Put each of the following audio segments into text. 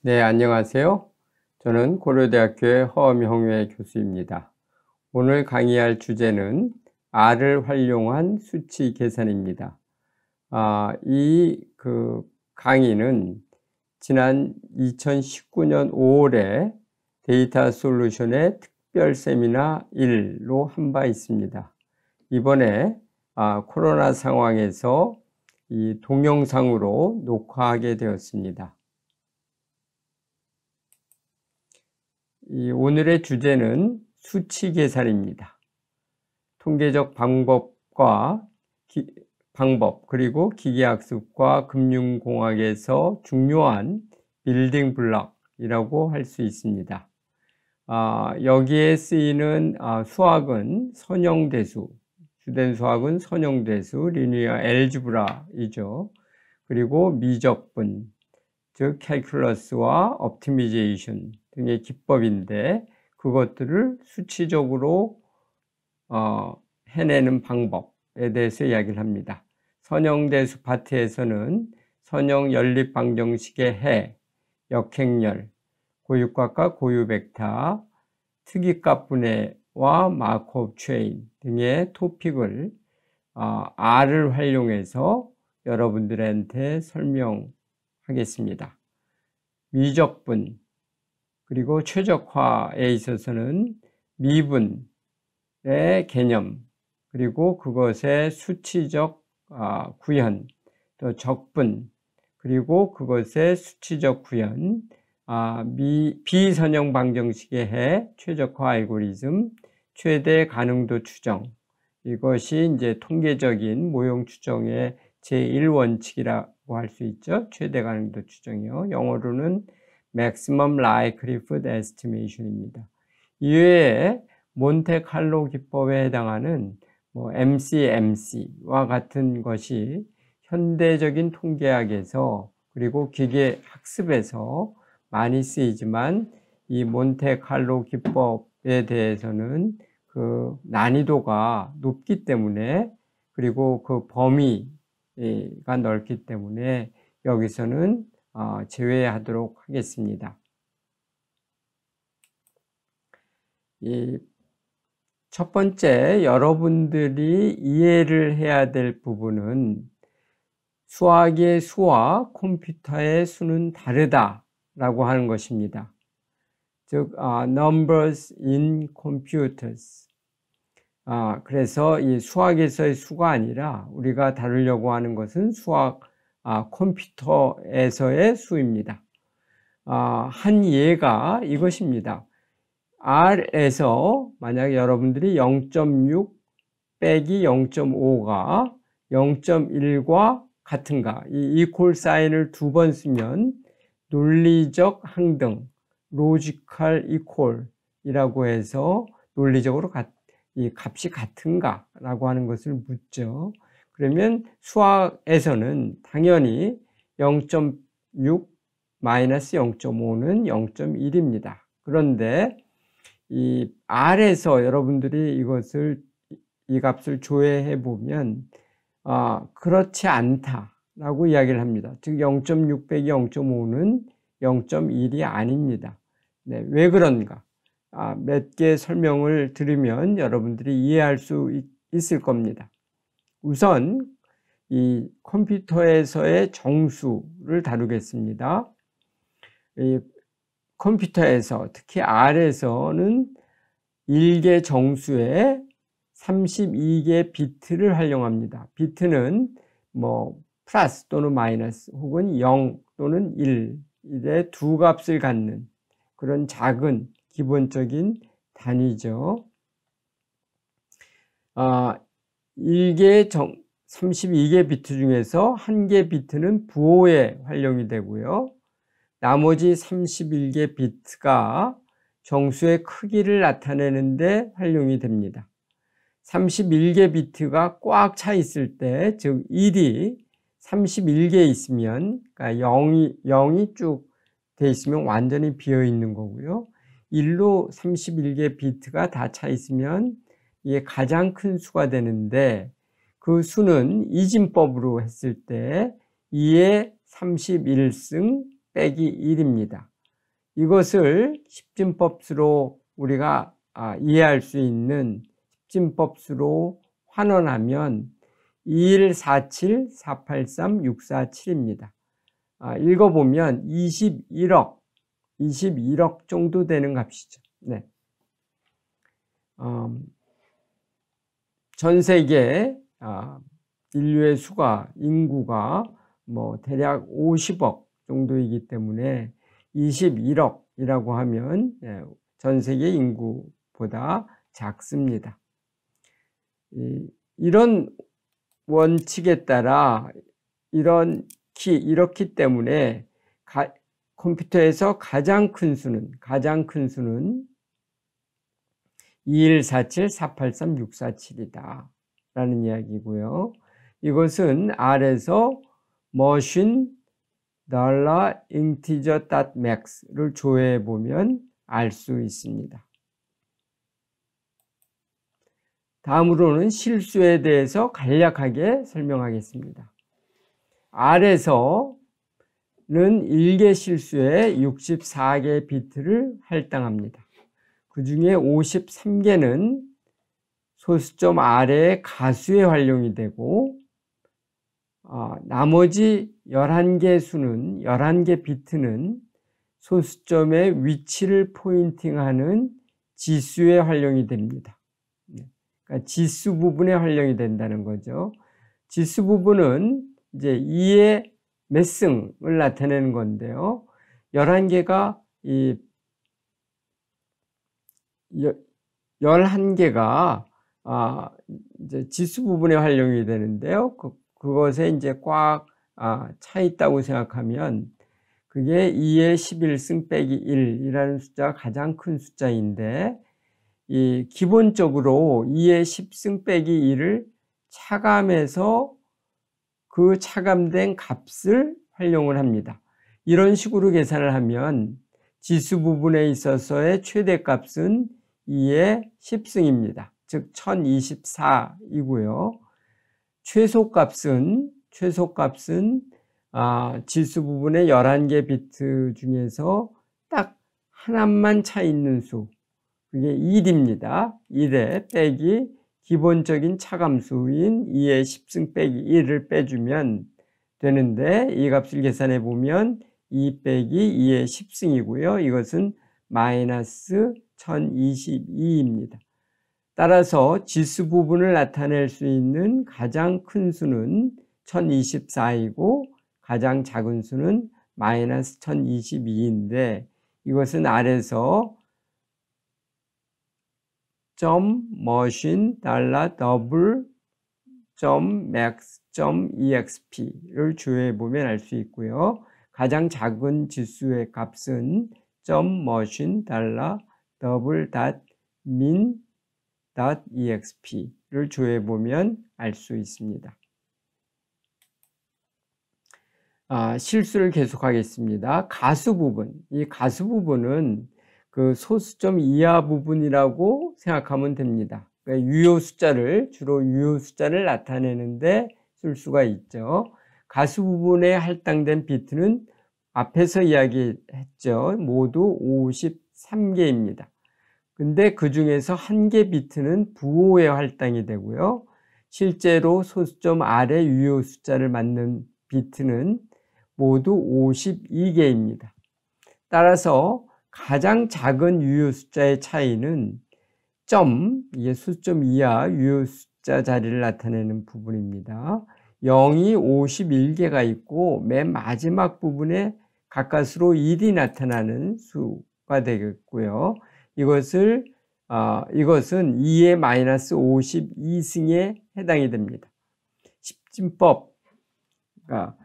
네, 안녕하세요. 저는 고려대학교의 허엄형회 교수입니다. 오늘 강의할 주제는 R을 활용한 수치 계산입니다. 이 강의는 지난 2019년 5월에 데이터 솔루션의 특별 세미나 1로 한 바 있습니다. 이번에 코로나 상황에서 이 동영상으로 녹화하게 되었습니다. 오늘의 주제는 수치 계산입니다. 통계적 방법 그리고 기계학습과 금융공학에서 중요한 빌딩 블록이라고 할 수 있습니다. 여기에 쓰이는 수학은 선형대수, 주된 수학은 선형대수, 리니어 엘지브라이죠. 그리고 미적분, 즉 캘큘러스와 옵티미제이션 등의 기법인데 그것들을 수치적으로 해내는 방법에 대해서 이야기를 합니다. 선형대수 파트에서는 선형 연립 방정식의 해, 역행렬, 고유값과 고유벡터, 특이값 분해와 마코브 체인 등의 토픽을 R을 활용해서 여러분들한테 설명하겠습니다. 미적분 그리고 최적화에 있어서는 미분의 개념 그리고 그것의 수치적 구현, 또 적분 그리고 그것의 수치적 구현, 비선형 방정식의 해, 최적화 알고리즘, 최대 가능도 추정, 이것이 이제 통계적인 모형 추정의 제1원칙이라고 할 수 있죠. 최대 가능도 추정이요. 영어로는 Maximum Likelihood Estimation입니다. 이외에 몬테칼로 기법에 해당하는 MCMC와 같은 것이 현대적인 통계학에서 그리고 기계학습에서 많이 쓰이지만 이 몬테칼로 기법에 대해서는 그 난이도가 높기 때문에 그리고 그 범위가 넓기 때문에 여기서는 제외하도록 하겠습니다. 첫 번째, 여러분들이 이해를 해야 될 부분은 수학의 수와 컴퓨터의 수는 다르다라고 하는 것입니다. 즉, numbers in computers. 그래서 이 수학에서의 수가 아니라 우리가 다루려고 하는 것은 컴퓨터에서의 수입니다. 한 예가 이것입니다. R에서 만약 여러분들이 0.6 빼기 0.5가 0.1과 같은가, 이 equal 사인을 두 번 쓰면 논리적 항등, logical equal이라고 해서 논리적으로 이 값이 같은가 라고 하는 것을 묻죠. 그러면 수학에서는 당연히 0.6 마이너스 0.5는 0.1입니다. 그런데 이 R에서 여러분들이 이 값을 조회해 보면 그렇지 않다라고 이야기를 합니다. 즉 0.6 빼기 0.5는 0.1이 아닙니다. 네, 왜 그런가? 몇 개 설명을 들으면 여러분들이 이해할 수 있을 겁니다. 우선 이 컴퓨터에서의 정수를 다루겠습니다. 이 컴퓨터에서 특히 R에서는 1개 정수에 32개 비트를 활용합니다. 비트는 플러스 또는 마이너스 혹은 0 또는 1의 두 값을 갖는 그런 작은 기본적인 단위죠. 32개 비트 중에서 1개 비트는 부호에 활용이 되고요. 나머지 31개 비트가 정수의 크기를 나타내는데 활용이 됩니다. 31개 비트가 꽉 차 있을 때, 즉 1이 31개 있으면, 그러니까 0이 쭉 돼 있으면 완전히 비어 있는 거고요. 1로 31개 비트가 다 차 있으면 이게 가장 큰 수가 되는데 그 수는 이진법으로 했을 때 2의 31승 빼기 1입니다. 이것을 십진법수로 우리가 이해할 수 있는 십진법수로 환원하면 2147, 483, 647입니다. 읽어보면 21억 정도 되는 값이죠. 네. 전 세계 인류의 수가, 인구가 대략 50억 정도이기 때문에 21억이라고 하면 전 세계 인구보다 작습니다. 이런 원칙에 따라 이렇기 때문에 컴퓨터에서 가장 큰 수는 2147, 483, 647이다 라는 이야기고요. 이것은 R에서 machine dollar integer dot max를 조회해 보면 알 수 있습니다. 다음으로는 실수에 대해서 간략하게 설명하겠습니다. R에서는 1개 실수에 64개 비트를 할당합니다. 그 중에 53개는 소수점 R의 가수에 활용이 되고 나머지 11개 비트는 소수점의 위치를 포인팅하는 지수에 활용이 됩니다. 그러니까 지수 부분에 활용이 된다는 거죠. 지수 부분은 이제 2의 몇 승을 나타내는 건데요. 11개가 11개가 이제 지수 부분에 활용이 되는데요. 그것에 이제 꽉 차 있다고 생각하면 그게 2의 11승 빼기 1이라는 숫자가 가장 큰 숫자인데 기본적으로 2의 10승 빼기 1을 차감해서 그 차감된 값을 활용을 합니다. 이런 식으로 계산을 하면 지수 부분에 있어서의 최대값은 2의 10승입니다. 즉 1024이고요. 최소값은 지수 부분의 11개 비트 중에서 딱 하나만 차 있는 수, 그게 1입니다. 1에 빼기 기본적인 차감수인 2의 10승 빼기 1을 빼주면 되는데 이 값을 계산해 보면 2 빼기 2의 10승이고요. 이것은 마이너스 1022입니다. 따라서 지수 부분을 나타낼 수 있는 가장 큰 수는 1024이고 가장 작은 수는 마이너스 1022인데 이것은 아래서 .machine $double .max .exp를 조회해 보면 알 수 있고요. 가장 작은 지수의 값은 .machine $double .min .exp를 조회해 보면 알 수 있습니다. 실수를 계속하겠습니다. 가수 부분, 이 가수 부분은 그 소수점 이하 부분이라고 생각하면 됩니다. 그러니까 주로 유효 숫자를 나타내는데 쓸 수가 있죠. 가수 부분에 할당된 비트는 앞에서 이야기했죠. 모두 53개입니다. 근데 그 중에서 1개 비트는 부호에 할당이 되고요. 실제로 소수점 아래 유효 숫자를 맞는 비트는 모두 52개입니다. 따라서 가장 작은 유효 숫자의 차이는 이게 소수점 이하 유효 숫자 자리를 나타내는 부분입니다. 0이 51개가 있고 맨 마지막 부분에 가까스로 1이 나타나는 수가 되겠고요. 이것은 2의 마이너스 52승에 해당이 됩니다. 십진법, 그러니까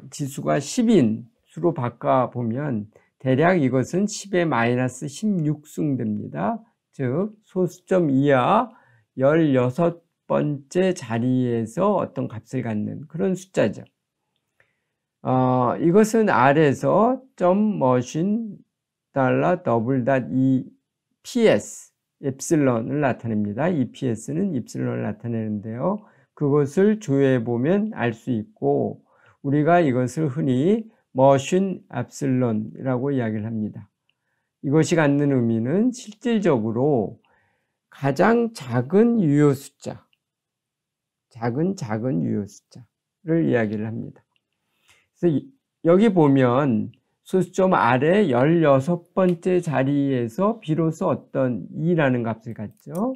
지수가 10인 수로 바꿔보면 대략 이것은 10의 마이너스 16승 됩니다. 즉 소수점 이하 16번째 자리에서 어떤 값을 갖는 그런 숫자죠. 이것은 R에서 .machine $EPS 엡실론을 나타냅니다. EPS는 입실론을 나타내는데요. 그것을 조회해 보면 알 수 있고 우리가 이것을 흔히 머신 엡실론이라고 이야기를 합니다. 이것이 갖는 의미는 실질적으로 가장 작은 유효 숫자, 작은 유효 숫자를 이야기를 합니다. 그래서 여기 보면 소수점 아래 16번째 자리에서 비로소 어떤 2라는 값을 갖죠.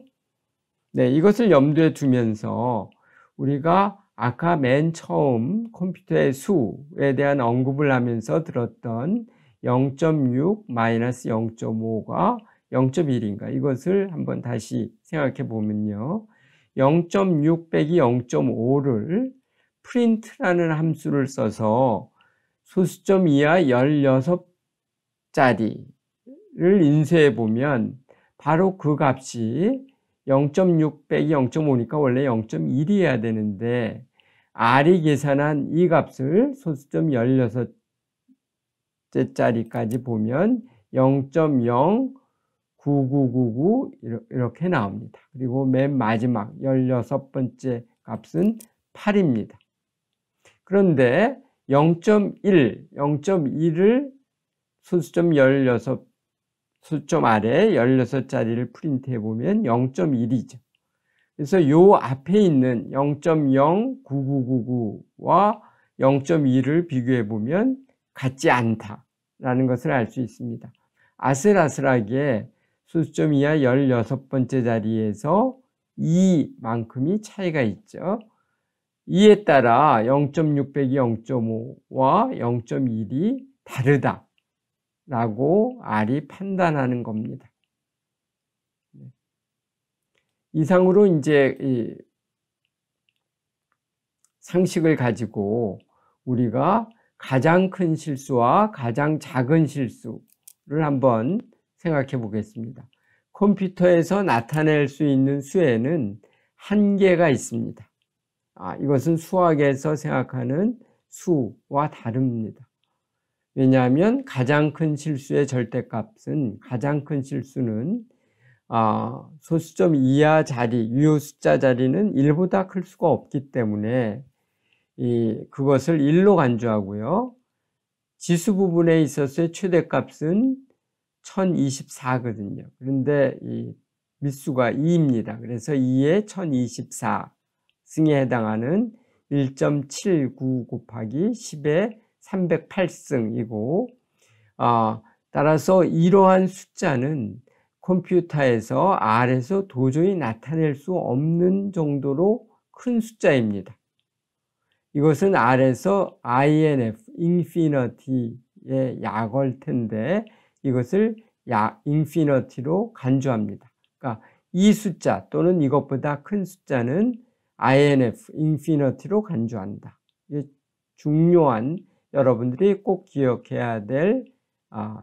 네, 이것을 염두에 두면서 우리가 아까 맨 처음 컴퓨터의 수에 대한 언급을 하면서 들었던 0.6 마이너스 0.5가 0.1인가 이것을 한번 다시 생각해 보면요. 0.6 빼기 0.5를 프린트라는 함수를 써서 소수점 이하 16자리를 인쇄해 보면 바로 그 값이 0.6 빼기 0.5니까 원래 0.1이어야 되는데 R이 계산한 이 값을 소수점 16자리까지 보면 0.09999 이렇게 나옵니다. 그리고 맨 마지막 16번째 값은 8입니다. 그런데 0.1을 소수점 16, 소수점 아래 16자리를 프린트해 보면 0.1이죠. 그래서 요 앞에 있는 0.09999와 0.2를 비교해 보면 같지 않다라는 것을 알 수 있습니다. 아슬아슬하게 소수점 이하 16번째 자리에서 2만큼이 차이가 있죠. 이에 따라 0.6 빼기 0.5와 0.1이 다르다라고 R이 판단하는 겁니다. 이상으로 이제 이 상식을 가지고 우리가 가장 큰 실수와 가장 작은 실수를 한번 생각해 보겠습니다. 컴퓨터에서 나타낼 수 있는 수에는 한계가 있습니다. 이것은 수학에서 생각하는 수와 다릅니다. 왜냐하면 가장 큰 실수의 절대값은, 가장 큰 실수는 소수점 이하 자리, 유효 숫자 자리는 1보다 클 수가 없기 때문에 그것을 1로 간주하고요. 지수 부분에 있어서의 최대값은 1024거든요. 그런데 이 밑수가 2입니다. 그래서 2에 1024 승에 해당하는 1.79 곱하기 10의 308승이고 따라서 이러한 숫자는 컴퓨터에서 R에서 도저히 나타낼 수 없는 정도로 큰 숫자입니다. 이것은 R에서 INF, infinity의 약어일 텐데 이것을 infinity로 간주합니다. 그러니까 이 숫자 또는 이것보다 큰 숫자는 INF, infinity로 간주한다. 이게 중요한 여러분들이 꼭 기억해야 될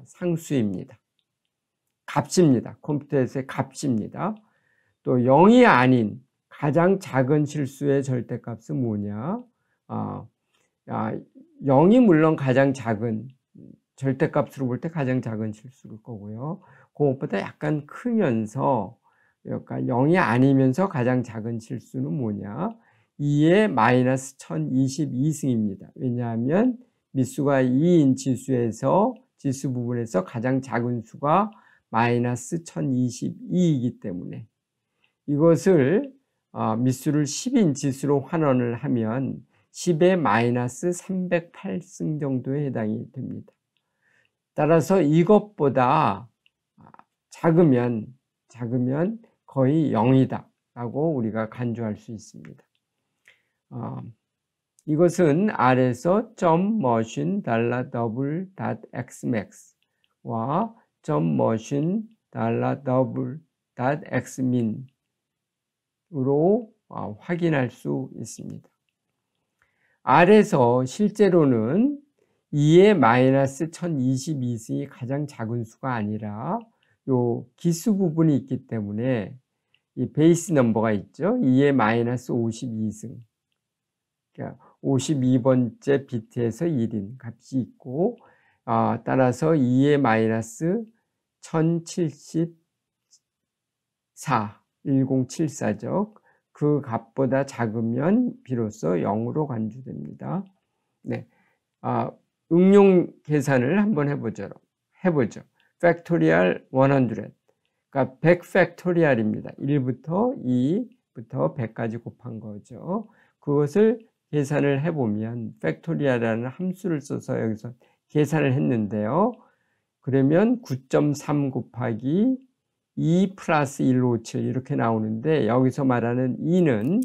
상수입니다. 값입니다. 컴퓨터에서의 값입니다. 또 0이 아닌 가장 작은 실수의 절대값은 뭐냐? 0이 물론 가장 작은 절대값으로 볼 때 가장 작은 실수일 거고요. 그것보다 약간 크면서 그러니까 0이 아니면서 가장 작은 실수는 뭐냐? 2의 마이너스 1022승입니다. 왜냐하면 밑수가 2인 지수에서 지수 부분에서 가장 작은 수가 마이너스 1022이기 때문에 이것을 밑수를 10인 지수로 환원을 하면 10의 마이너스 308승 정도에 해당이 됩니다. 따라서 이것보다 작으면 거의 0이다 라고 우리가 간주할 수 있습니다. 이것은 R에서 .machine $xmax와 .machine $xmin으로 확인할 수 있습니다. R에서 실제로는 2의 마이너스 1022승이 가장 작은 수가 아니라 요 기수 부분이 있기 때문에 이 베이스 넘버가 있죠. 2의 마이너스 52승. 그러니까 52번째 비트에서 1인 값이 있고 따라서 2의 마이너스 1074, 1074죠. 그 값보다 작으면 비로소 0으로 간주됩니다. 네. 응용 계산을 한번 해보죠. 팩토리얼 100. 그러니까 100 팩토리얼입니다. 1부터 2부터 100까지 곱한 거죠. 그것을 계산을 해보면 팩토리얼이라는 함수를 써서 여기서 계산을 했는데요. 그러면 9.3 곱하기 2 플러스 157 이렇게 나오는데 여기서 말하는 2는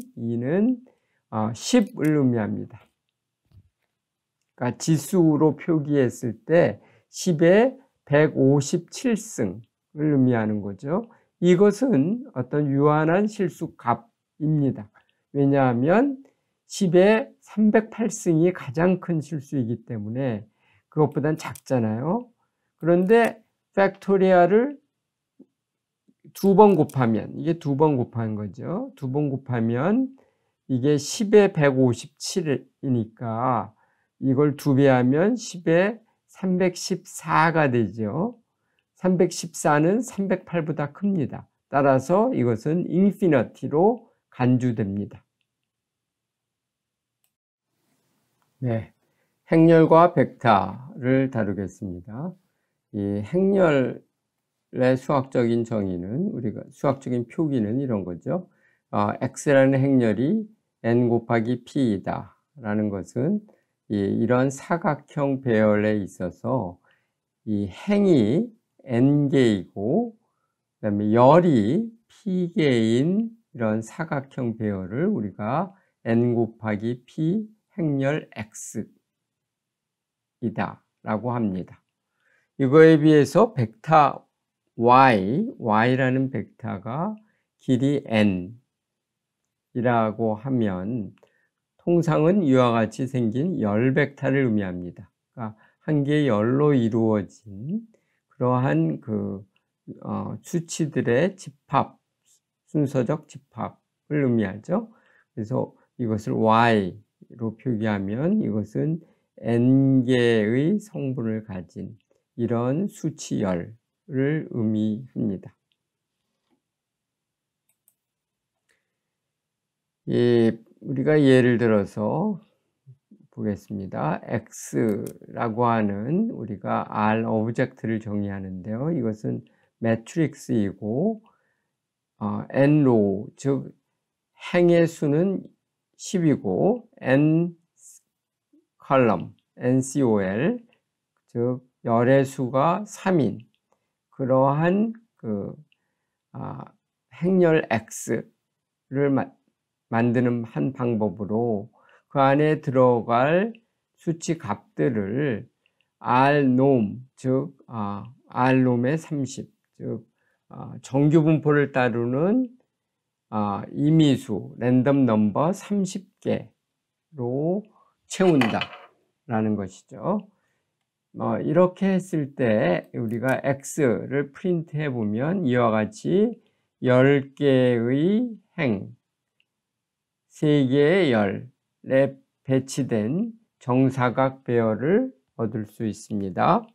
10을 의미합니다. 그러니까 지수로 표기했을 때 10의 157승을 의미하는 거죠. 이것은 어떤 유한한 실수값입니다. 왜냐하면 10의 308승이 가장 큰 실수이기 때문에 그것보단 작잖아요. 그런데 팩토리얼을 2번 곱하면, 이게 2번 곱한 거죠. 2번 곱하면 이게 10의 157이니까 이걸 2배하면 10의 314가 되죠. 314는 308보다 큽니다. 따라서 이것은 인피니티로 간주됩니다. 네, 행렬과 벡터를 다루겠습니다. 이 행렬의 수학적인 정의는 수학적인 표기는 이런 거죠. x라는 행렬이 n 곱하기 p이다 라는 것은 이런 사각형 배열에 있어서 이 행이 n개이고 그다음에 열이 p개인 이런 사각형 배열을 우리가 n 곱하기 p 행렬 x이다 라고 합니다. 이거에 비해서 벡터 y라는 벡터가 길이 n 이라고 하면 통상은 이와 같이 생긴 열 벡터를 의미합니다. 그러니까 한 개의 열로 이루어진 그러한 수치들의 집합, 순서적 집합을 의미하죠. 그래서 이것을 y로 표기하면 이것은 n개의 성분을 가진 이런 수치열을 의미합니다. 우리가 예를 들어서 보겠습니다. X라고 하는 우리가 R 오브젝트를 정의하는데요. 이것은 매트릭스이고 N로 즉 행의 수는 10이고 N 컬럼 NCOL 즉 열의 수가 3인 그러한 행렬 X를 만드는 한 방법으로 그 안에 들어갈 수치 값들을 R놈, 즉 R놈의 30, 즉 정규분포를 따르는 임의수, 랜덤 넘버 30개로 채운다 라는 것이죠. 이렇게 했을 때 우리가 X를 프린트해 보면 이와 같이 10개의 행 3개의 열에 배치된 정사각 배열을 얻을 수 있습니다.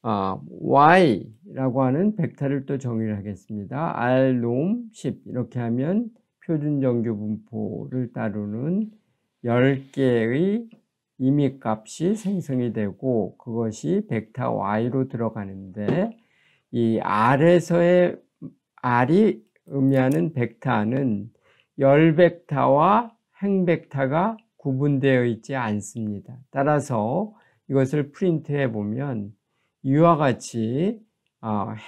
Y라고 하는 벡터를 또 정의를 하겠습니다. R놈 10 이렇게 하면 표준정규 분포를 따르는 10개의 임의값이 생성이 되고 그것이 벡터 Y로 들어가는데 이 R에서의 R이 의미하는 벡터는 열 벡터와 행 벡터가 구분되어 있지 않습니다. 따라서 이것을 프린트해 보면 이와 같이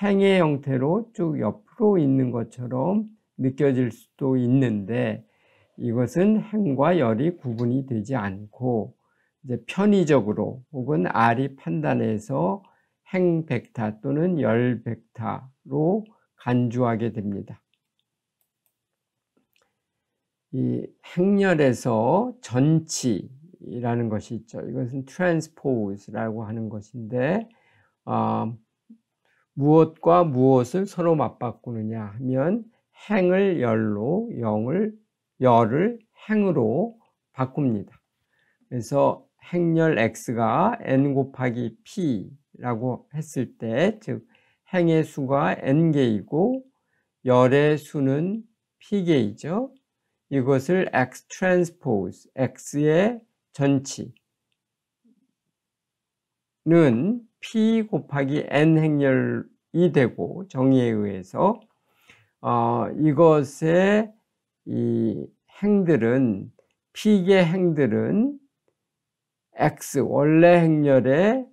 행의 형태로 쭉 옆으로 있는 것처럼 느껴질 수도 있는데 이것은 행과 열이 구분이 되지 않고 이제 편의적으로 혹은 R이 판단해서 행 벡터 또는 열 벡터로 간주하게 됩니다. 이 행렬에서 전치라는 것이 있죠. 이것은 transpose라고 하는 것인데 무엇과 무엇을 서로 맞바꾸느냐 하면 행을 열로 열을 행으로 바꿉니다. 그래서 행렬 x가 n 곱하기 p라고 했을 때 즉 행의 수가 n개이고 열의 수는 p개이죠. 이것을 x transpose, x의 전치, P 곱하기 N 행렬이 되고, 정의에 의해서 이것의 이 행들은, P의 행들은 X 원래 행렬의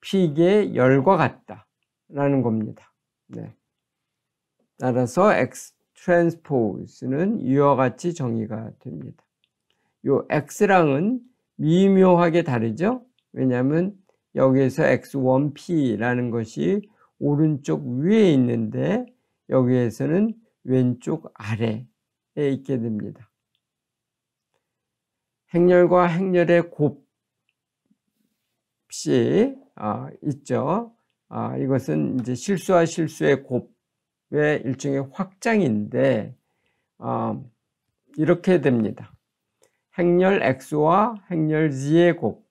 P의 열과 같다라는 겁니다. 네. 따라서 X 트랜스포즈는 이와 같이 정의가 됩니다. 요 X랑은 미묘하게 다르죠? 왜냐하면 여기에서 X1P라는 것이 오른쪽 위에 있는데 여기에서는 왼쪽 아래에 있게 됩니다. 행렬과 행렬의 곱이 있죠. 이것은 이제 실수와 실수의 곱의 일종의 확장인데 이렇게 됩니다. 행렬 X와 행렬 Z의 곱.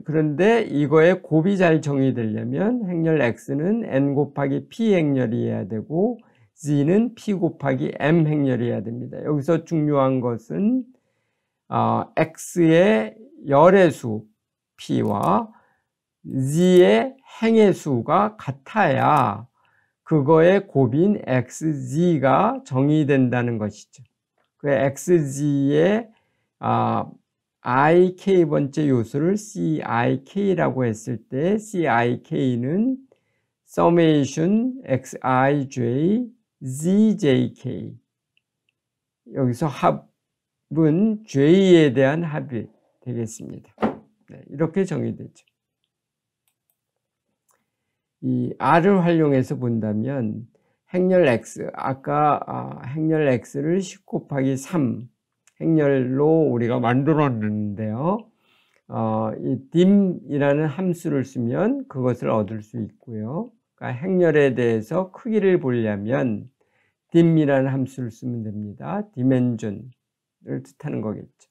그런데 이거의 곱이 잘 정의되려면 행렬 X는 N 곱하기 P 행렬이어야 되고 Z는 P 곱하기 M 행렬이어야 됩니다. 여기서 중요한 것은 X의 열의 수 P와 Z의 행의 수가 같아야 그거의 곱인 XZ가 정의된다는 것이죠. 그 XZ의 IK 번째 요소를 CIK라고 했을 때 CIK는 summation XIJ ZJK, 여기서 합은 J에 대한 합이 되겠습니다. 네, 이렇게 정의되죠. 이 R을 활용해서 본다면 행렬 X, 아까 행렬 X를 10 곱하기 3 행렬로 우리가 만들었는데요. 이 dim이라는 함수를 쓰면 그것을 얻을 수 있고요. 그러니까 행렬에 대해서 크기를 보려면 dim이라는 함수를 쓰면 됩니다. dimension을 뜻하는 거겠죠.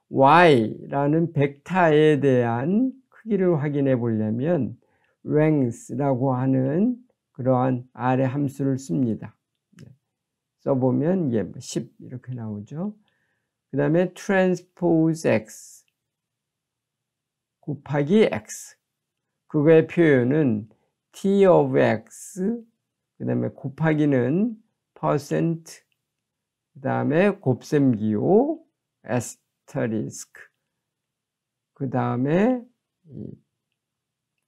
y라는 벡터에 대한 크기를 확인해 보려면 length라고 하는 그러한 아래 함수를 씁니다. 써보면 10 이렇게 나오죠. 그 다음에 transpose x 곱하기 x, 그거의 표현은 t of x, 그 다음에 곱하기는 percent, 그 다음에 곱셈기호 asterisk, 그 다음에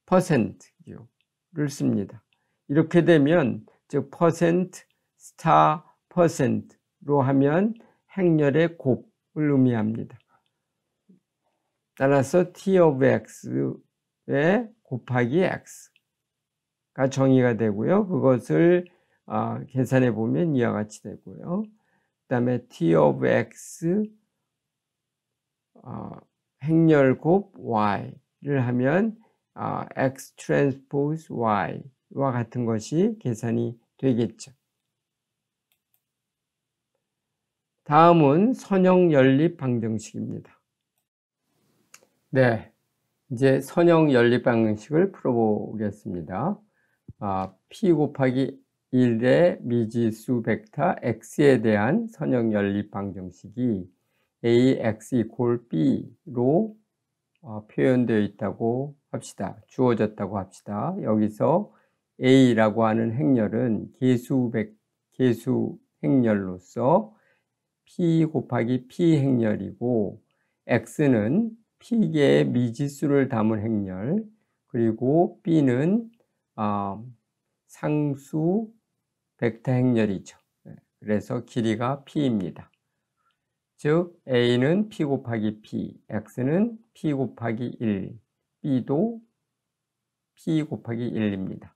percent 기호를 씁니다. 이렇게 되면 즉 percent star percent로 하면 행렬의 곱을 의미합니다. 따라서 t of x에 곱하기 x가 정의가 되고요. 그것을 계산해 보면 이와 같이 되고요. 그 다음에 t of x 행렬 곱 y를 하면 x transpose y와 같은 것이 계산이 되겠죠. 다음은 선형 연립 방정식입니다. 네, 이제 선형 연립 방정식을 풀어보겠습니다. P 곱하기 1의 미지수 벡터 X에 대한 선형 연립 방정식이 AX equal B로 표현되어 있다고 합시다. 주어졌다고 합시다. 여기서 A라고 하는 행렬은 계수 행렬로서 P 곱하기 P 행렬이고, X는 P개의 미지수를 담은 행렬, 그리고 B는 상수 벡터 행렬이죠. 그래서 길이가 P입니다. 즉 A는 P 곱하기 P, X는 P 곱하기 1, B도 P 곱하기 1입니다.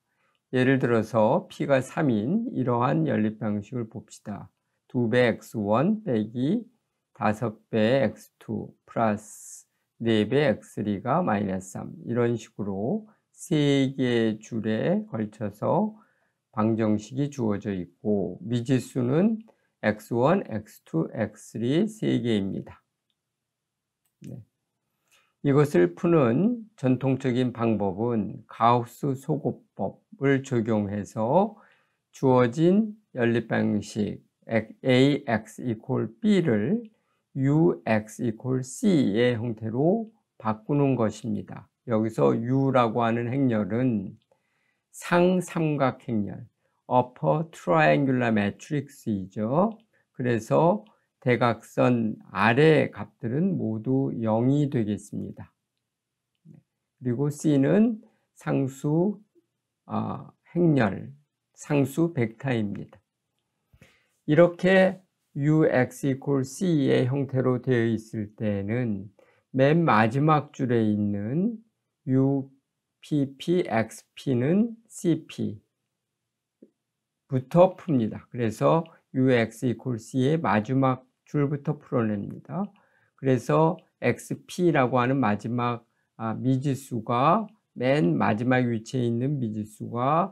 예를 들어서 P가 3인 이러한 연립 방식을 봅시다. 2배 X1 빼기 5배 X2 플러스 4배 X3가 마이너스 3, 이런 식으로 3개의 줄에 걸쳐서 방정식이 주어져 있고, 미지수는 X1, X2, X3 3개입니다. 네. 이것을 푸는 전통적인 방법은 가우스 소곱법을 적용해서 주어진 연립 방식 AX equal B를 UX equal C의 형태로 바꾸는 것입니다. 여기서 U라고 하는 행렬은 상삼각 행렬, upper triangular matrix이죠. 그래서 대각선 아래 값들은 모두 0이 되겠습니다. 그리고 C는 상수 행렬, 상수 벡터입니다. 이렇게 UX equals C의 형태로 되어 있을 때는 맨 마지막 줄에 있는 UPP, XP는 CP부터 풉니다. 그래서 UX equals C의 마지막 줄부터 풀어냅니다. 그래서 XP라고 하는 마지막 미지수가 맨 마지막 위치에 있는 미지수가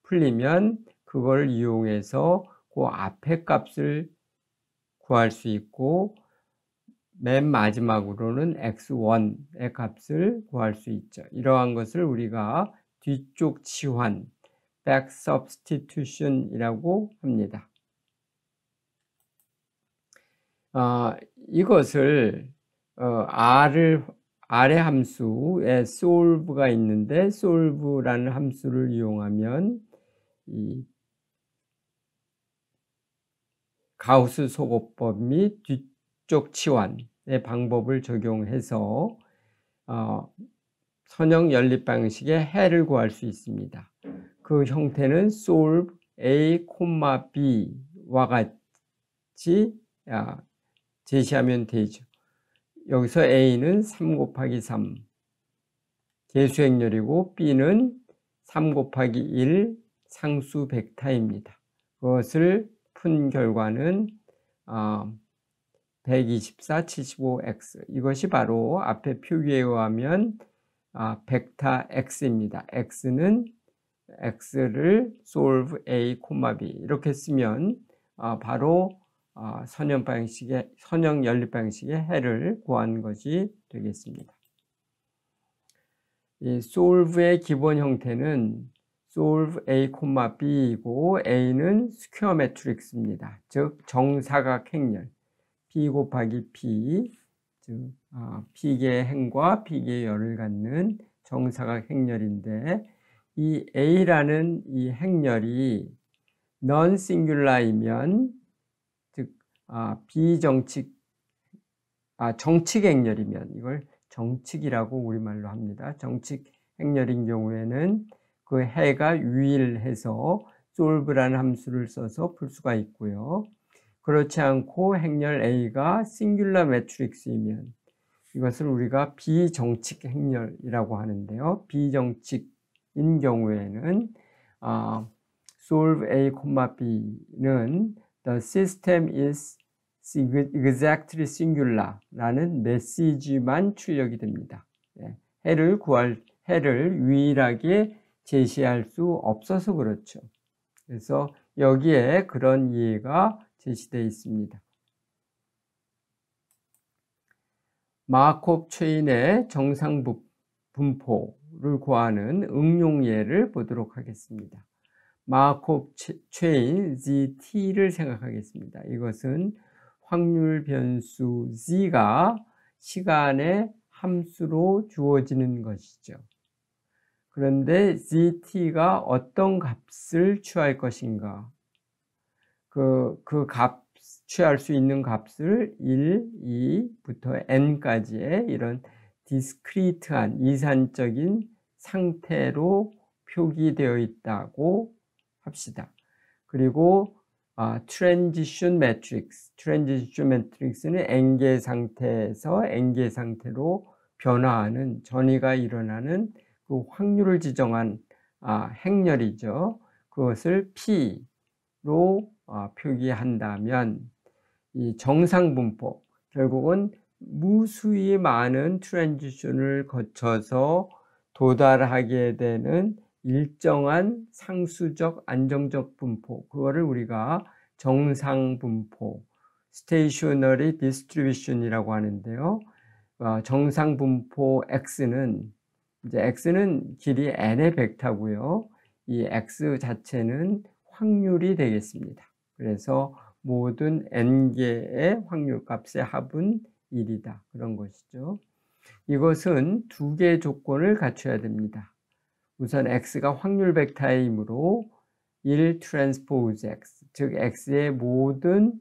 풀리면 그걸 이용해서 그 앞에 값을 구할 수 있고 맨 마지막으로는 x1의 값을 구할 수 있죠. 이러한 것을 우리가 뒤쪽 치환, back substitution이라고 합니다. 이것을 아래 함수에 solve가 있는데 solve라는 함수를 이용하면 이 가우스 소거법 및 뒤쪽 치환의 방법을 적용해서 선형 연립 방식의 해를 구할 수 있습니다. 그 형태는 solve a, b와 같이 제시하면 되죠. 여기서 a는 3 곱하기 3 계수 행렬이고 b는 3 곱하기 1 상수 벡터입니다. 그것을 푼 결과는 124, 75x, 이것이 바로 앞에 표기에 의하면 벡터 x입니다. x는 x를 solve a, b 이렇게 쓰면 바로 선형 연립 방식의 해를 구한 것이 되겠습니다. 이 solve의 기본 형태는 solve a, b이고 a는 스퀘어 매트릭스입니다. 즉 정사각 행렬 p 곱하기 p, 즉 p개의 행과 p개의 열을 갖는 정사각 행렬인데 이 a라는 이 행렬이 non-singular이면 즉 정칙 행렬이면 이걸 정칙이라고 우리말로 합니다. 정칙 행렬인 경우에는 그 해가 유일해서 solve라는 함수를 써서 풀 수가 있고요. 그렇지 않고 행렬 A가 싱귤러 매트릭스이면 이것을 우리가 비정칙 행렬이라고 하는데요. 비정칙인 경우에는 solve A, B는 the system is exactly singular 라는 메시지만 출력이 됩니다. 해를 유일하게 제시할 수 없어서 그렇죠. 그래서 여기에 그런 이해가 제시되어 있습니다. 마르코프 체인의 정상 분포를 구하는 응용 예를 보도록 하겠습니다. 마르코프 체인 ZT를 생각하겠습니다. 이것은 확률 변수 Z가 시간의 함수로 주어지는 것이죠. 그런데 ZT가 어떤 값을 취할 것인가? 그 값, 취할 수 있는 값을 1, 2부터 n까지의 이런 디스크리트한 이산적인 상태로 표기되어 있다고 합시다. 그리고 트랜지션 매트릭스는 n개 상태에서 n개 상태로 변화하는 전이가 일어나는 그 확률을 지정한 행렬이죠. 그것을 P로 표기한다면 이 정상분포, 결국은 무수히 많은 트랜지션을 거쳐서 도달하게 되는 일정한 상수적 안정적 분포, 그거를 우리가 정상분포, stationary distribution이라고 하는데요. 정상분포 X는 길이 n의 벡터고요. 이 X 자체는 확률이 되겠습니다. 그래서 모든 n개의 확률 값의 합은 1이다. 그런 것이죠. 이것은 두 개의 조건을 갖춰야 됩니다. 우선 x가 확률 벡터이므로 1 트랜스포즈 x, 즉 x의 모든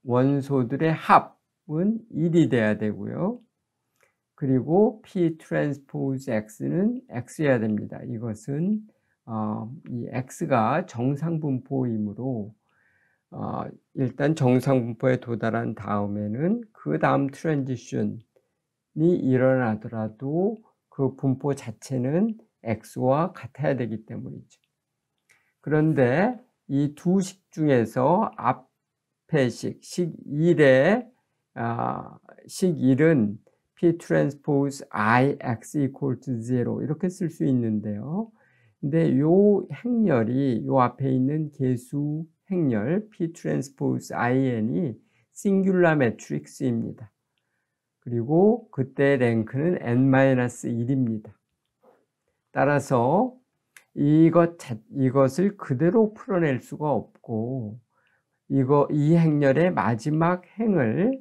원소들의 합은 1이 돼야 되고요. 그리고 p 트랜스포즈 x는 x여야 됩니다. 이것은 이 x가 정상분포이므로 일단 정상분포에 도달한 다음에는 그 다음 트랜지션이 일어나더라도 그 분포 자체는 x와 같아야 되기 때문이죠. 그런데 이 두 식 중에서 앞에 식 1의 식 1은 p 트랜스포즈 i x equal to 0 이렇게 쓸 수 있는데요. 근데 요 행렬이 요 앞에 있는 계수 행렬 p 트랜스포즈 in이 싱귤라 매트릭스입니다. 그리고 그때 랭크는 n-1입니다. 따라서 이것을 그대로 풀어낼 수가 없고 이 행렬의 마지막 행을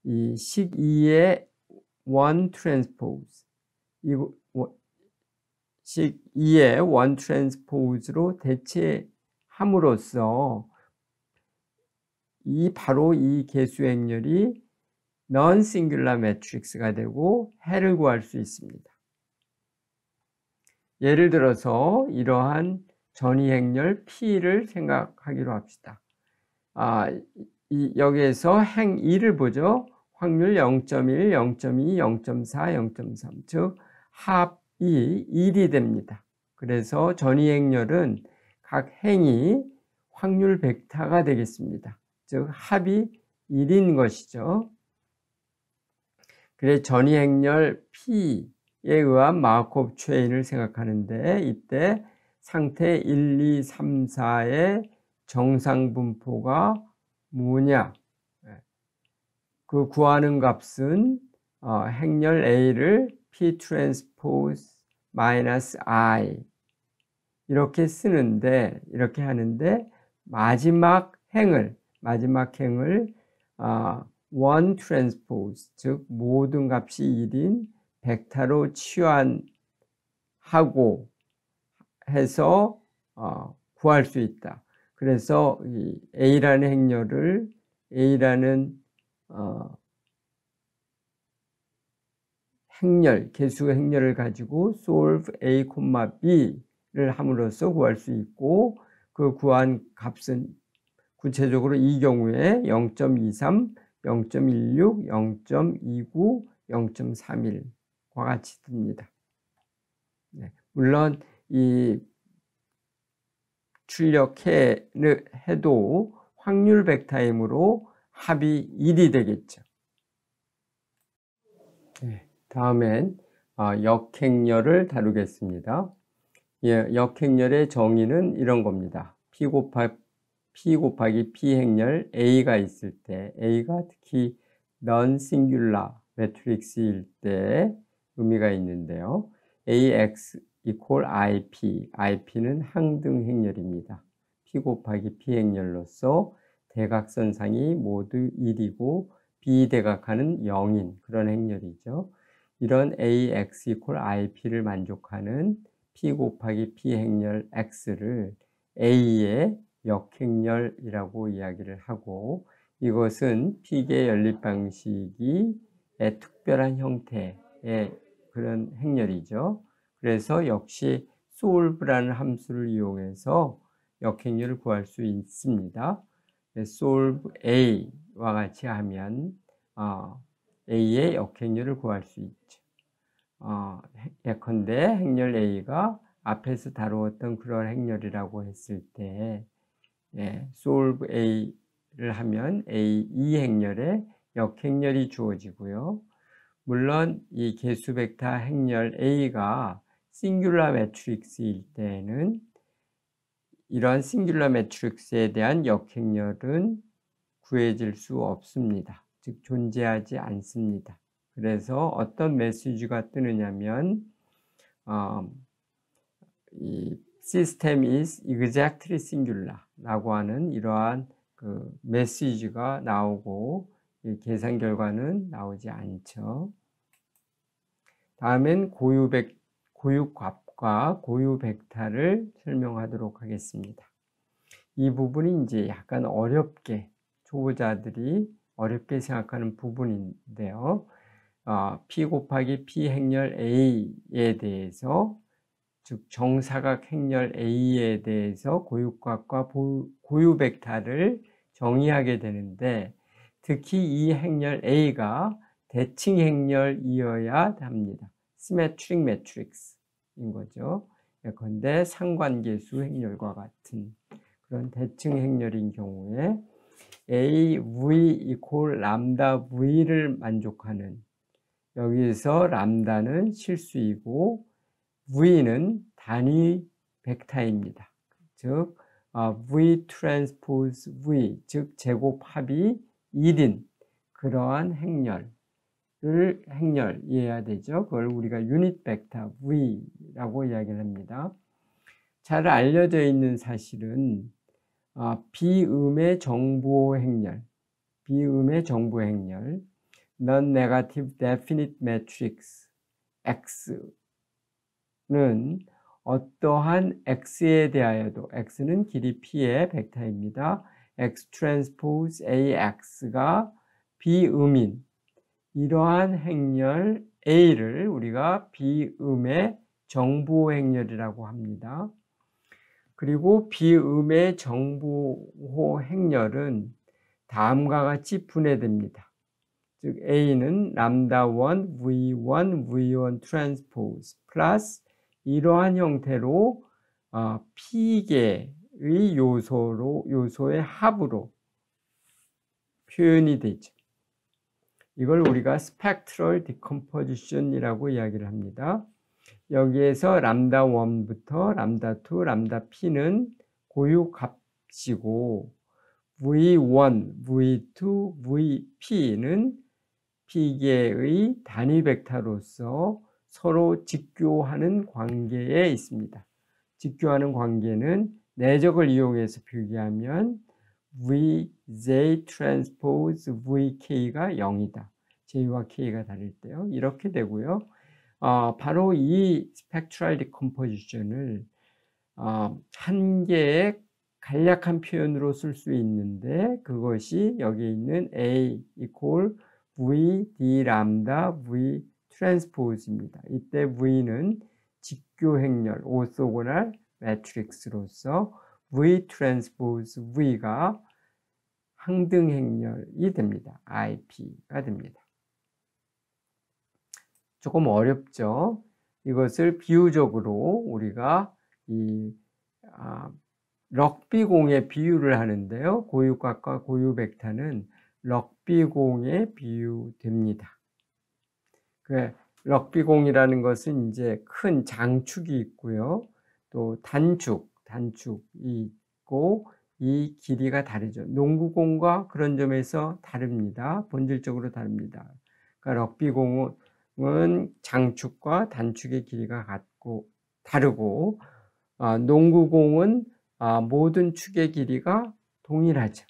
이 식 2의 1 트랜스포즈 식 2의 1 트랜스포즈로 대체함으로써 바로 이 계수 행렬이 non singular matrix가 되고 해를 구할 수 있습니다. 예를 들어서 이러한 전위 행렬 P를 생각하기로 합시다. 여기에서 행 2를 보죠. 확률 0.1, 0.2, 0.4, 0.3, 즉 합이 1이 됩니다. 그래서 전위 행렬은 각 행이 확률 벡터가 되겠습니다. 즉 합이 1인 것이죠. 그래서 전위 행렬 P에 의한 마르코프 체인을 생각하는데 이때 상태 1, 2, 3, 4의 정상 분포가 뭐냐? 그 구하는 값은 행렬 A를 P 트랜스포즈 마이너스 I 이렇게 하는데 마지막 행을 1 트랜스포즈, 즉 모든 값이 1인 벡터로 치환하고 해서 구할 수 있다. 그래서 이 A라는 행렬을 개수 행렬을 가지고 solve A, B를 함으로써 구할 수 있고 그 구한 값은 구체적으로 이 경우에 0.23, 0.16, 0.29, 0.31과 같이 듭니다. 물론 이 출력해도 확률 벡터이므로 합이 1이 되겠죠. 다음엔 역행렬을 다루겠습니다. 역행렬의 정의는 이런 겁니다. P 곱하기 P 행렬 A가 있을 때, A가 특히 non-singular 매트릭스일 때 의미가 있는데요. AX equal IP, IP는 항등 행렬입니다. P 곱하기 P 행렬로서 대각선상이 모두 1이고 비대각하는 0인 그런 행렬이죠. 이런 AX equal IP를 만족하는 P 곱하기 P 행렬 X를 A의 역행렬이라고 이야기를 하고 이것은 P계 연립 방식의 특별한 형태의 그런 행렬이죠. 그래서 역시 solve라는 함수를 이용해서 역행렬을 구할 수 있습니다. solve A와 같이 하면 A의 역행렬을 구할 수 있죠. 예컨대 행렬 A가 앞에서 다루었던 그런 행렬이라고 했을 때 solve A를 하면 이 행렬에 역행렬이 주어지고요. 물론 이 개수 벡터 행렬 A가 싱귤라 매트릭스일 때에는 이러한 싱귤라 매트릭스에 대한 역행렬은 구해질 수 없습니다. 즉 존재하지 않습니다. 그래서 어떤 메시지가 뜨느냐면 이 system is exactly singular 라고 하는 이러한 그 메시지가 나오고 계산 결과는 나오지 않죠. 다음엔 고유값과 고유벡터를 설명하도록 하겠습니다. 이 부분이 이제 약간 어렵게 초보자들이 어렵게 생각하는 부분인데요. P 곱하기 P 행렬 A에 대해서, 즉 정사각 행렬 A에 대해서 고유값과 고유벡터를 정의하게 되는데, 특히 이 행렬 A가 대칭 행렬이어야 합니다. Symmetric matrix인 거죠. 예컨대 상관계수 행렬과 같은 그런 대칭 행렬인 경우에 AV 이퀄 람다 V를 만족하는, 여기서 람다는 실수이고 V는 단위 벡터입니다. 즉 V 트랜스포즈 V, 즉 제곱합이 1인 그러한 행렬이어야 되죠. 그걸 우리가 유닛 벡터 V라고 이야기를 합니다. 잘 알려져 있는 사실은 비음의 정부호 행렬, non-negative definite matrix X는 어떠한 X에 대하여도, X는 길이 P의 벡터입니다. X 트랜스포즈 AX가 비음인 이러한 행렬 A를 우리가 비음의 정부호 행렬이라고 합니다. 그리고 비음의 정부호 행렬은 다음과 같이 분해됩니다. 즉 A는 람다1 V1 V1 트랜스포즈 플러스 이러한 형태로 P개의 요소의 합으로 표현이 되죠. 이걸 우리가 스펙트럴 디컴포지션이라고 이야기를 합니다. 여기에서 람다1부터 람다2, 람다-P는 고유값이고 V1, V2, VP는 P개의 단위 벡터로서 서로 직교하는 관계에 있습니다. 직교하는 관계는 내적을 이용해서 표기하면 VJ 트랜스포즈 VK가 0이다. J와 K가 다를 때요. 이렇게 되고요. 바로 이 스펙트럴 디컴포지션을 한 개의 간략한 표현으로 쓸 수 있는데, 그것이 여기 있는 A equal V D 람다 V 트랜스포즈입니다. 이때 V는 직교 행렬, 오소고널 매트릭스로서 V 트랜스포즈 V가 항등 행렬이 됩니다. IP가 됩니다. 조금 어렵죠. 이것을 비유적으로 우리가 럭비공에 비유를 하는데요. 고유값과 고유벡터는 럭비공에 비유됩니다. 럭비공이라는 것은 이제 큰 장축이 있고요. 또 단축이 있고 이 길이가 다르죠. 농구공과 그런 점에서 다릅니다. 본질적으로 다릅니다. 그러니까 럭비공은 장축과 단축의 길이가 다르고 농구공은 모든 축의 길이가 동일하죠.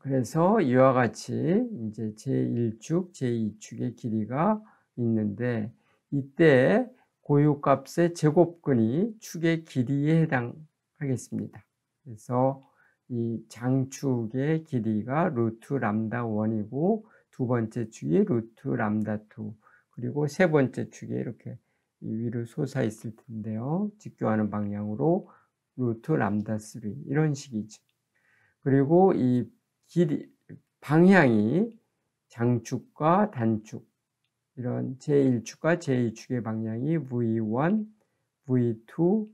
그래서 이와 같이 이제 제1축, 제2축의 길이가 있는데, 이때 고유값의 제곱근이 축의 길이에 해당하겠습니다. 그래서 이 장축의 길이가 루트 람다 1이고 두 번째 축이 루트 람다 2, 그리고 세 번째 축에 이렇게 위로 솟아 있을 텐데요. 직교하는 방향으로 루트 람다 3, 이런 식이죠. 그리고 이 방향이 장축과 단축, 이런 제1축과 제2축의 방향이 V1, V2,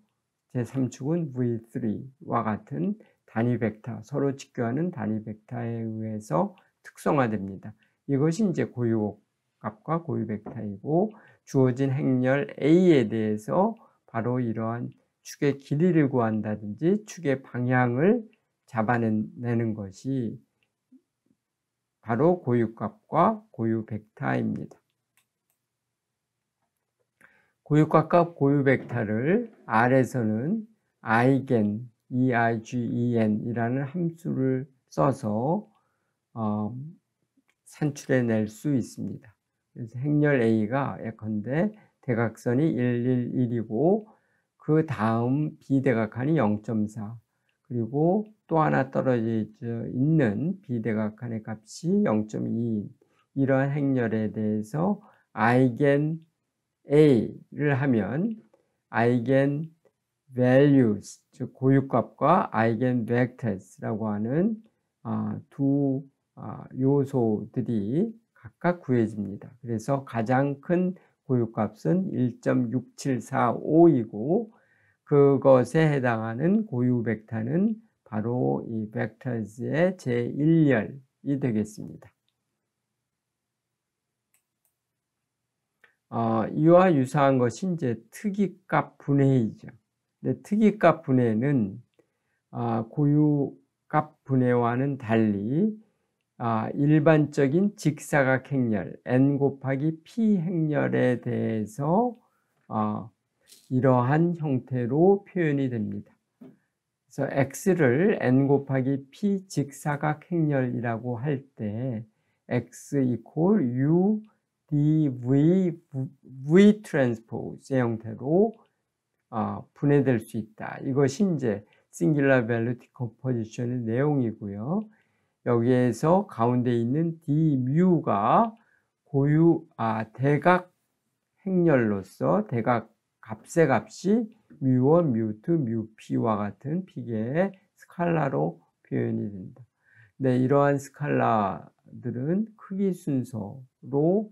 제3축은 V3와 같은 단위 벡터, 서로 직교하는 단위 벡터에 의해서 특성화됩니다. 이것이 이제 고유값과 고유 벡터이고, 주어진 행렬 A에 대해서 바로 이러한 축의 길이를 구한다든지 축의 방향을 잡아내는 것이 바로 고유값과 고유 벡터입니다. 고유값과 고유 벡터를 R에서는 eigen, eigen 이라는 함수를 써서 산출해낼 수 있습니다. 그래서 행렬 A가 예컨대 대각선이 1, 1, 1이고 그 다음 비대각한이 0.4 그리고 또 하나 떨어져 있는 비대각한의 값이 0.2 이러한 행렬에 대해서 아이겐 A를 하면 아이겐 values 즉 고유값과 아이겐 vectors라고 하는 두 요소들이 각각 구해집니다. 그래서 가장 큰 고유값은 1.6745이고 그것에 해당하는 고유 벡터는 바로 이 vectors의 제1열이 되겠습니다. 이와 유사한 것이 이제 특이값 분해이죠. 근데 특이값 분해는 고유값 분해와는 달리 일반적인 직사각 행렬 n 곱하기 p 행렬에 대해서 이러한 형태로 표현이 됩니다. 그래서 x를 n 곱하기 p 직사각 행렬이라고 할 때 x 이퀄 u dv v 트랜스포즈의 형태로 분해될 수 있다. 이것이 이제 싱귤러 밸류 디컴포지션의 내용이고요. 여기에서 가운데 있는 d 뮤가 고유 대각 행렬로서 대각 값의 값이 뮤1, 뮤2, 뮤p와 같은 피계의 스칼라로 표현이 된다. 네, 이러한 스칼라들은 크기 순서로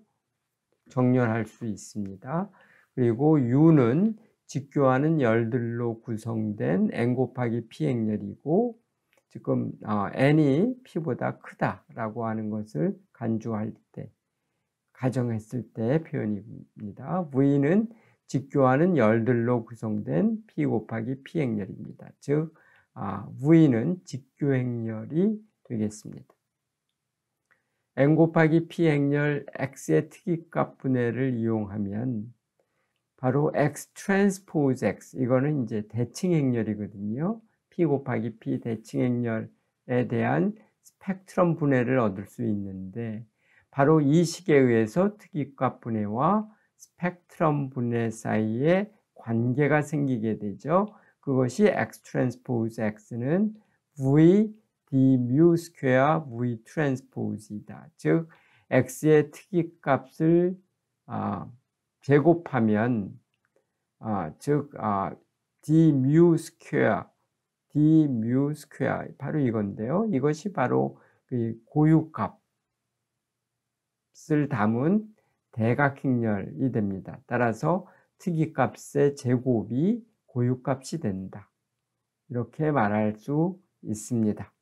정렬할 수 있습니다. 그리고 u는 직교하는 열들로 구성된 n 곱하기 p 행렬이고 지금 n이 p보다 크다라고 하는 것을 간주할 때 가정했을 때 표현입니다. v는 직교하는 열들로 구성된 p 곱하기 p 행렬입니다. 즉 v는 직교 행렬이 되겠습니다. n 곱하기 p 행렬 x의 특이값 분해를 이용하면 바로 x 트랜스포즈 x 이거는 이제 대칭 행렬이거든요. p 곱하기 p 대칭 행렬에 대한 스펙트럼 분해를 얻을 수 있는데 바로 이 식에 의해서 특이값 분해와 스펙트럼 분해 사이에 관계가 생기게 되죠. 그것이 x 트랜스포즈 x는 v d mu 스퀘어 v 트랜스포즈이다. 즉 x의 특이값을 제곱하면 즉 d mu 스퀘어 바로 이건데요. 이것이 바로 그 고유값을 담은 대각행렬이 됩니다. 따라서 특이값의 제곱이 고유값이 된다. 이렇게 말할 수 있습니다.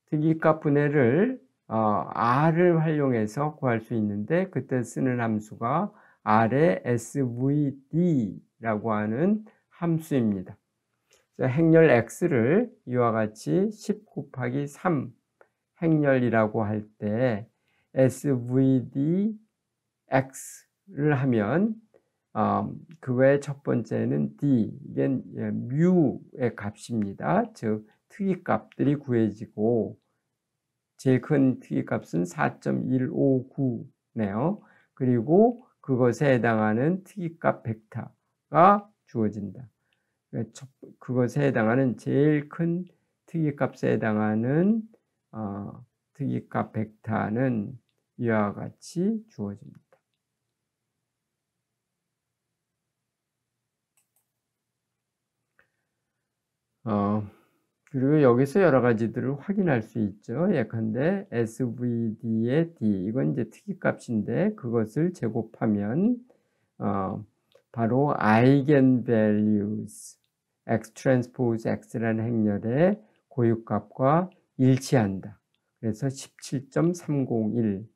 특이값 분해를 r을 활용해서 구할 수 있는데 그때 쓰는 함수가 r의 svd라고 하는 함수입니다. 행렬 x를 이와 같이 10 곱하기 3 행렬이라고 할 때 svd x를 하면 그거의 첫 번째는 d, 이게 뮤의 값입니다. 즉 특이값들이 구해지고 제일 큰 특이값은 4.159네요. 그리고 그것에 해당하는 특이값 벡터가 주어진다. 그것에 해당하는 제일 큰 특이값에 해당하는 특이값 벡터는 이와 같이 주어집니다. 그리고 여기서 여러 가지들을 확인할 수 있죠. 예컨대 svd의 d 이건 이제 특이값인데 그것을 제곱하면 바로 eigenvalues x transpose x라는 행렬의 고유값과 일치한다. 그래서 17.301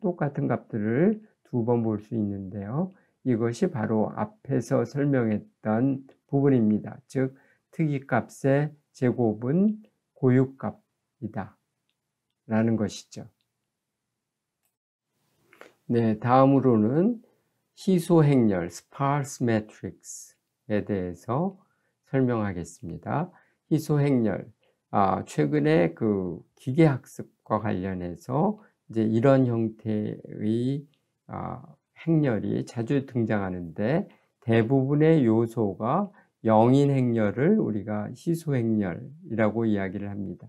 똑같은 값들을 두 번 볼 수 있는데요. 이것이 바로 앞에서 설명했던 부분입니다. 즉 특이값의 제곱은 고유값이다 라는 것이죠. 네, 다음으로는 희소행렬 sparse matrix에 대해서 설명하겠습니다. 희소행렬 최근에 그 기계학습과 관련해서 이제 이런 형태의 행렬이 자주 등장하는데, 대부분의 요소가 영인 행렬을 우리가 희소 행렬이라고 이야기를 합니다.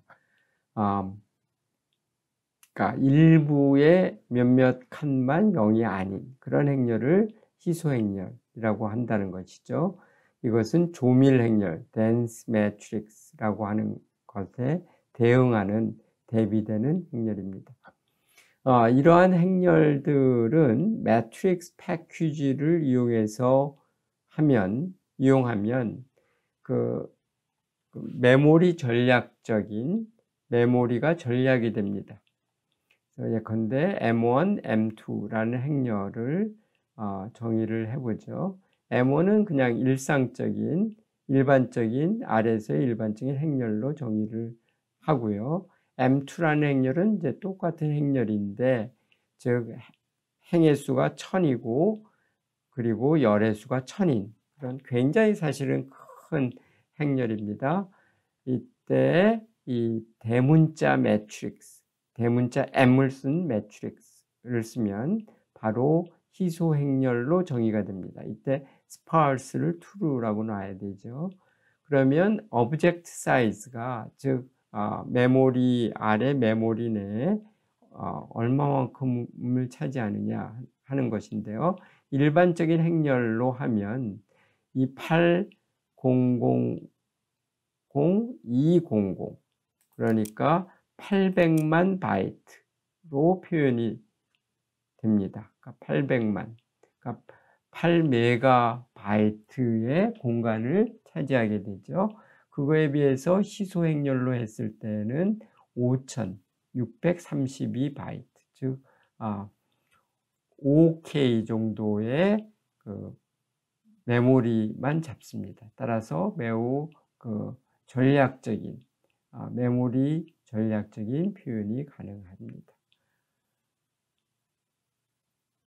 그러니까 일부의 몇몇 칸만 0이 아닌 그런 행렬을 희소 행렬이라고 한다는 것이죠. 이것은 조밀 행렬, dense matrix라고 하는 것에 대응하는, 대비되는 행렬입니다. 이러한 행렬들은 매트릭스 패키지를 이용하면 메모리 전략적인 메모리가 전략이 됩니다. 예컨대 M1, M2라는 행렬을 정의를 해보죠. M1은 그냥 일반적인 R에서의 일반적인 행렬로 정의를 하고요. M2라는 행렬은 이제 똑같은 행렬인데, 즉 행의 수가 1000이고 그리고 열의 수가 1000인 그런 굉장히 사실은 큰 행렬입니다. 이때 이 대문자 매트릭스, 대문자 M을 쓴 매트릭스를 쓰면 바로 희소 행렬로 정의가 됩니다. 이때 sparse를 true라고 놔야 되죠. 그러면 object size가, 즉 메모리 아래 메모리 내에 얼마만큼을 차지하느냐 하는 것인데요. 일반적인 행렬로 하면 이 8000200 그러니까 800만 바이트로 표현이 됩니다. 그러니까 800만, 그러니까 8메가바이트의 공간을 차지하게 되죠. 그거에 비해서 희소 행렬로 했을 때는 5632바이트, 즉 5K 정도의 그 메모리만 잡습니다. 따라서 매우 전략적인, 메모리 전략적인 표현이 가능합니다.